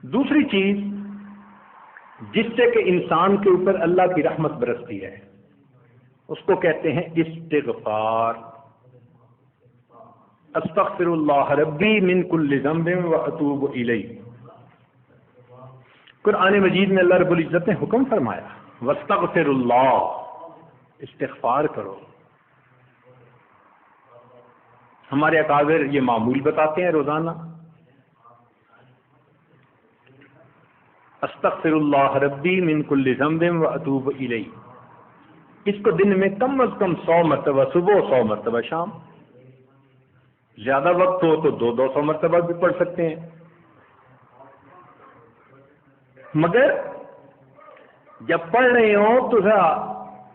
دوسری چیز جس سے کہ انسان کے اوپر اللہ کی رحمت برستی ہے اس کو کہتے ہیں استغفار. استغفر اللہ ربی من کل ذنب واتوب الیہ. قرآن مجید میں اللہ رب العزت نے حکم فرمایا واستغفر اللہ، استغفار کرو. ہمارے اکابر یہ معمول بتاتے ہیں روزانہ، استغفر اللہ ربی من کل ذنب واتوب الیہ. اس کو دن میں کم از کم 100 مرتبہ صبح، 100 مرتبہ شام. زیادہ وقت ہو تو 200 مرتبہ بھی پڑھ سکتے ہیں. مگر جب پڑھ رہے ہوں تو ذرا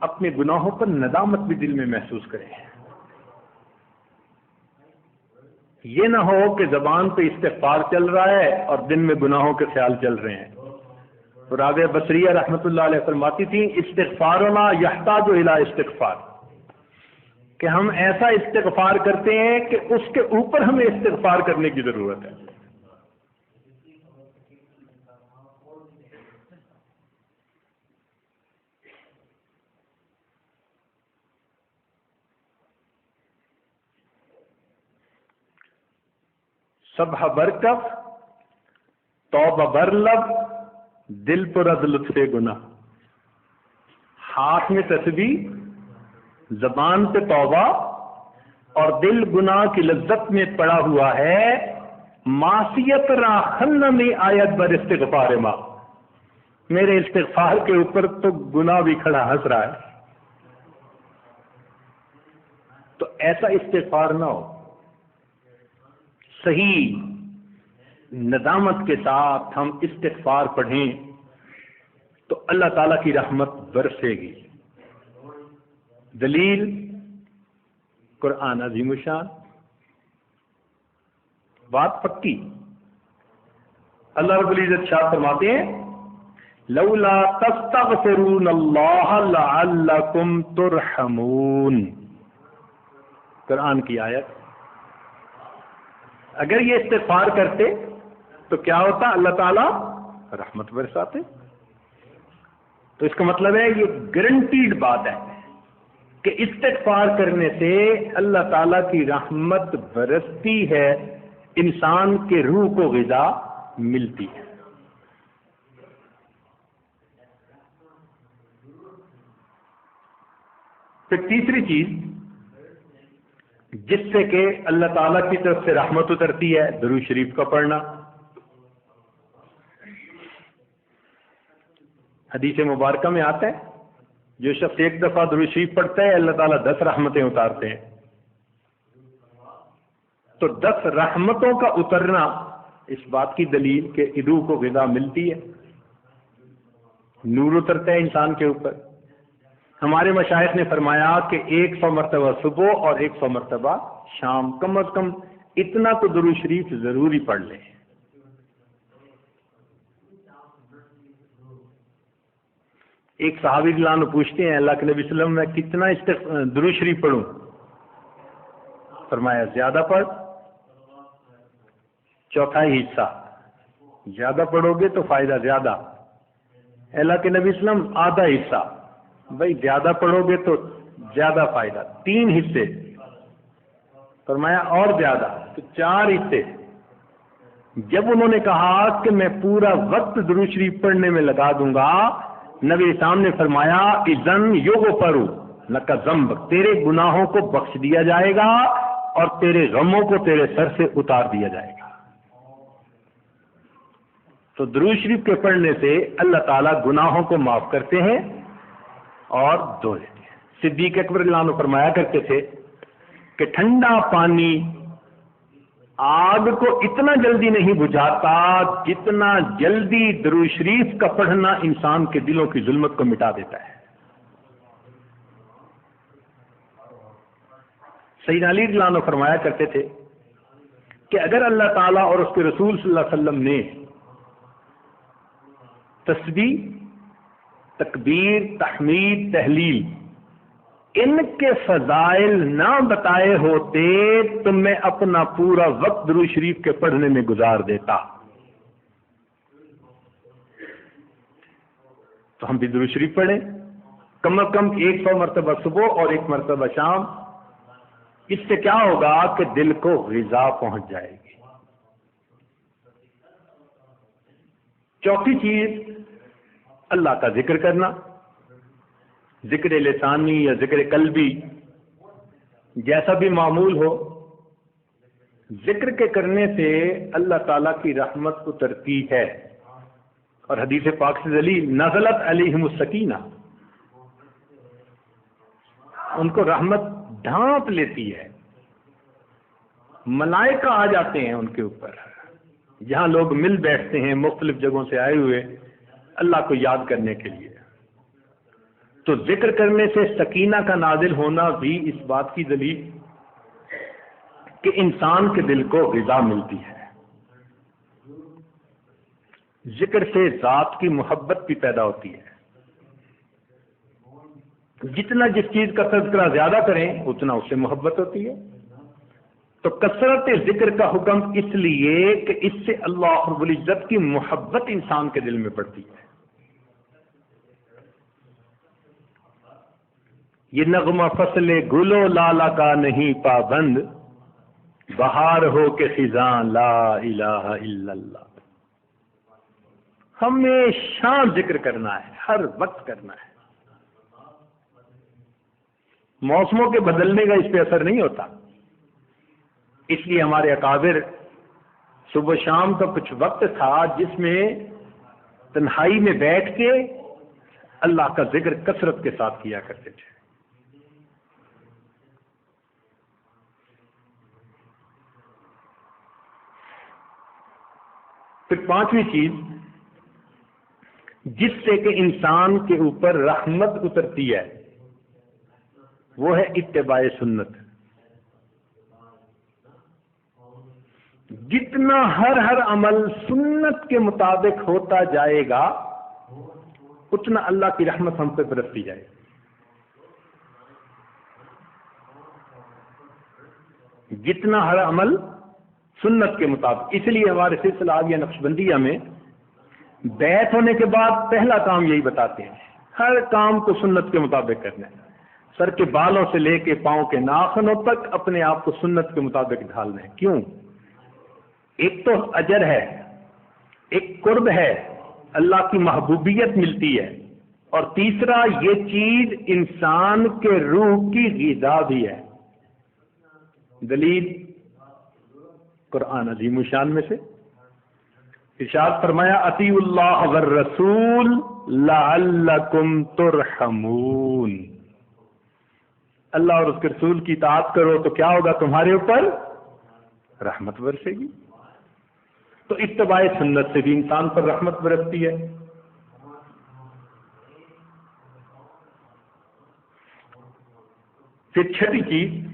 اپنے گناہوں پر ندامت بھی دل میں محسوس کریں. یہ نہ ہو کہ زبان پہ استغفار چل رہا ہے اور دن میں گناہوں کے خیال چل رہے ہیں. رابعہ بصریہ رحمۃ اللہ علیہ فرماتی تھیں استغفارنا یحتاج الی استغفار، کہ ہم ایسا استغفار کرتے ہیں کہ اس کے اوپر ہمیں استغفار کرنے کی ضرورت ہے. صبح برکف توبہ برلب دل پر از لطف گناہ. ہاتھ میں تسبیح، زبان پہ توبہ اور دل گناہ کی لذت میں پڑا ہوا ہے. معصیت را خن میں آیت بر استغفار ما، میرے استغفار کے اوپر تو گناہ بھی کھڑا ہنس رہا ہے. تو ایسا استغفار نہ ہو. صحیح ندامت کے ساتھ ہم استغفار پڑھیں تو اللہ تعالیٰ کی رحمت برسے گی. دلیل قرآن عظیم الشان، بات پکی. اللہ رب العزت شاہ فرماتے ہیں لولا تستغفرون اللہ لعلکم ترحمون. قرآن کی آیت. اگر یہ استغفار کرتے تو کیا ہوتا؟ اللہ تعالیٰ رحمت برساتے. تو اس کا مطلب ہے یہ گارنٹیڈ بات ہے کہ استغفار کرنے سے اللہ تعالیٰ کی رحمت برستی ہے، انسان کے روح کو غذا ملتی ہے. پھر تیسری چیز جس سے کہ اللہ تعالیٰ کی طرف سے رحمت اترتی ہے، درود شریف کا پڑھنا. حدیث مبارکہ میں آتا ہے جو شخص ایک دفعہ درود شریف پڑھتا ہے اللہ تعالیٰ 10 رحمتیں اتارتے ہیں. تو 10 رحمتوں کا اترنا اس بات کی دلیل کہ روح کو غذا ملتی ہے، نور اترتا ہے انسان کے اوپر. ہمارے مشائخ نے فرمایا کہ 100 مرتبہ صبح اور 100 مرتبہ شام، کم از کم اتنا تو درود شریف ضروری پڑھ لیں. ایک صحابی رضی اللہ عنہ پوچھتے ہیں اللہ کے نبی صلی اللہ علیہ وسلم میں کتنا درود شریف پڑھوں؟ فرمایا زیادہ پڑھ، چوتھائی حصہ. زیادہ پڑھو گے تو فائدہ زیادہ. اللہ کے نبی صلی اللہ علیہ وسلم آدھا حصہ. بھائی زیادہ پڑھو گے تو زیادہ فائدہ. 3 حصے. فرمایا اور زیادہ تو 4 حصے. جب انہوں نے کہا کہ میں پورا وقت درود شریف پڑھنے میں لگا دوں گا، نبی اسلام نے فرمایا اذن یغفر لک ذنبک، تیرے گناہوں کو بخش دیا جائے گا اور تیرے غموں کو تیرے سر سے اتار دیا جائے گا. تو درود شریف کے پڑھنے سے اللہ تعالیٰ گناہوں کو معاف کرتے ہیں اور دھو دیتے ہیں. صدیق اکبر رضی اللہ عنہ فرمایا کرتے تھے کہ ٹھنڈا پانی آگ کو اتنا جلدی نہیں بجھاتا جتنا جلدی درود شریف کا پڑھنا انسان کے دلوں کی ظلمت کو مٹا دیتا ہے. سیدنا علی رضی اللہ عنہ فرمایا کرتے تھے کہ اگر اللہ تعالیٰ اور اس کے رسول صلی اللہ علیہ وسلم نے تسبیح، تکبیر، تحمید، تحلیل ان کے فضائل نہ بتائے ہوتے تو میں اپنا پورا وقت درود شریف کے پڑھنے میں گزار دیتا. تو ہم بھی درود شریف پڑھیں، کم از کم 100 مرتبہ صبح اور 1 مرتبہ شام. اس سے کیا ہوگا کہ دل کو غذا پہنچ جائے گی. چوتھی چیز اللہ کا ذکر کرنا، ذکر لسانی یا ذکر قلبی جیسا بھی معمول ہو. ذکر کے کرنے سے اللہ تعالیٰ کی رحمت اترتی ہے، اور حدیث پاک سے دلیل نزلت علیہم السکینہ، ان کو رحمت ڈھانپ لیتی ہے، ملائکہ آ جاتے ہیں ان کے اوپر. جہاں لوگ مل بیٹھتے ہیں مختلف جگہوں سے آئے ہوئے اللہ کو یاد کرنے کے لیے، تو ذکر کرنے سے سکینہ کا نازل ہونا بھی اس بات کی دلیل کہ انسان کے دل کو غذا ملتی ہے. ذکر سے ذات کی محبت بھی پیدا ہوتی ہے. جتنا جس چیز کا تذکرہ زیادہ کریں اتنا اس سے محبت ہوتی ہے. تو کثرت ذکر کا حکم اس لیے کہ اس سے اللہ رب العزت کی محبت انسان کے دل میں پڑتی ہے. یہ نغمہ فصل گلو لالا کا نہیں پابند، بہار ہو کے خزاں لا الہ الا اللہ. ہمیشہ ذکر کرنا ہے، ہر وقت کرنا ہے. موسموں کے بدلنے کا اس پہ اثر نہیں ہوتا. اس لیے ہمارے اکابر صبح شام کا کچھ وقت تھا جس میں تنہائی میں بیٹھ کے اللہ کا ذکر کثرت کے ساتھ کیا کرتے تھے. پھر پانچویں چیز جس سے کہ انسان کے اوپر رحمت اترتی ہے وہ ہے اتباع سنت. جتنا ہر عمل سنت کے مطابق ہوتا جائے گا اتنا اللہ کی رحمت ہم پہ برستی جائے گی. جتنا ہر عمل سنت کے مطابق. اس لیے ہمارے سلسلہ آگیا نقشبندیہ میں بیعت ہونے کے بعد پہلا کام یہی بتاتے ہیں، ہر کام کو سنت کے مطابق کرنا ہے. سر کے بالوں سے لے کے پاؤں کے ناخنوں تک اپنے آپ کو سنت کے مطابق ڈھالنا ہے. کیوں؟ ایک تو اجر ہے، ایک قرب ہے، اللہ کی محبوبیت ملتی ہے، اور تیسرا یہ چیز انسان کے روح کی غذا بھی ہے. دلیل قرآن عظیم الشان میں سے ارشاد فرمایا اطیعوا اللہ والرسول لعلکم ترحمون. اللہ اور اس کے رسول کی اطاعت کرو تو کیا ہوگا؟ تمہارے اوپر رحمت برسے گی. تو اتباع سنت سے بھی انسان پر رحمت برستی ہے. پھر چھٹی چیز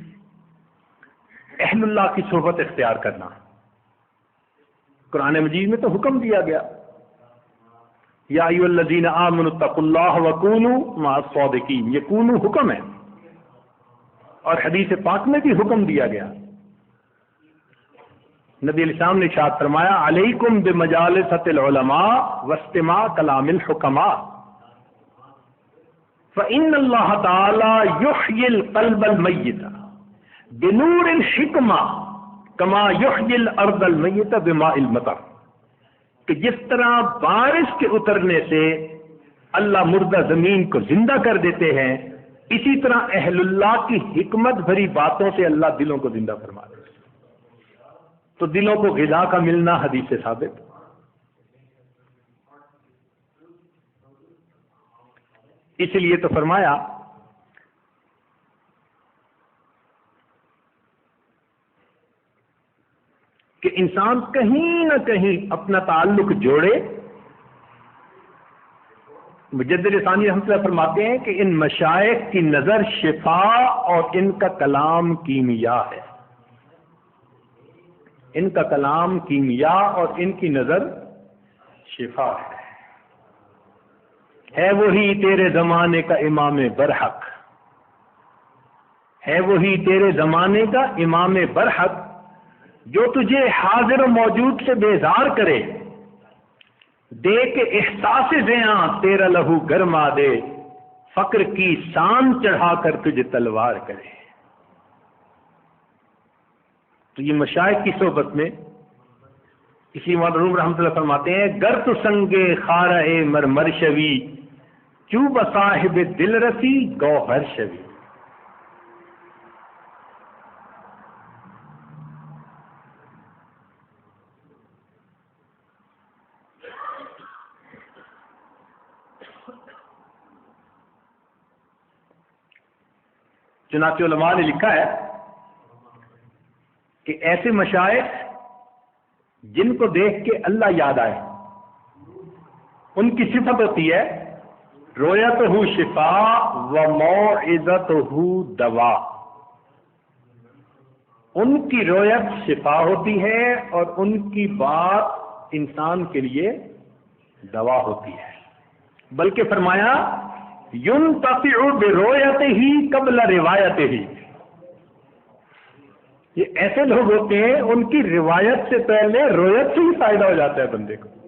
اہل اللہ کی صحبت اختیار کرنا. قرآن مجید میں تو حکم دیا گیا یا ایھا الذین آمنوا اتقوا اللہ وکونوا مع الصادقین. یہ کونوا حکم ہے، اور حدیث پاک میں بھی حکم دیا گیا. نبی علیہ السلام نے ارشاد فرمایا علیکم بمجالسۃ العلماء واستماع کلام الحکماء فإن اللہ تعالی یحیی القلب المیت بنور الحکمہ کما یحیی الارض المیت بماء المطر. کہ جس طرح بارش کے اترنے سے اللہ مردہ زمین کو زندہ کر دیتے ہیں، اسی طرح اہل اللہ کی حکمت بھری باتوں سے اللہ دلوں کو زندہ فرما دیتے ہیں. تو دلوں کو غذا کا ملنا حدیث سے ثابت. اس لیے تو فرمایا کہ انسان کہیں نہ کہیں اپنا تعلق جوڑے. مجدد ثانی رحمۃ اللہ فرماتے ہیں کہ ان مشائخ کی نظر شفا اور ان کا کلام کیمیا ہے. ان کا کلام کیمیا اور ان کی نظر شفا ہے وہی تیرے زمانے کا امام برحق، ہے وہی تیرے زمانے کا امام برحق جو تجھے حاضر و موجود سے بیزار کرے، دے کے احساس زیاں تیرا لہو گرما دے، فقر کی شان چڑھا کر تجھے تلوار کرے۔ تو یہ مشائخ کی صحبت میں اسی مرحوم رحمۃ اللہ فرماتے ہیں، گر تو سنگے خارہ مرمر شوی، چوب صاحب دل رسی گوہر شوی۔ چنانچہ علماء نے لکھا ہے کہ ایسے مشائخ جن کو دیکھ کے اللہ یاد آئے، ان کی صفت ہوتی ہے رویتہ شفا و موعظتہ دوا۔ ان کی رویت شفا ہوتی ہے اور ان کی بات انسان کے لیے دوا ہوتی ہے۔ بلکہ فرمایا ينتفع برؤيته قبل روایته، یہ ایسے لوگ ہوتے ہیں ان کی روایت سے پہلے رویت سے ہی فائدہ ہو جاتا ہے بندے کو۔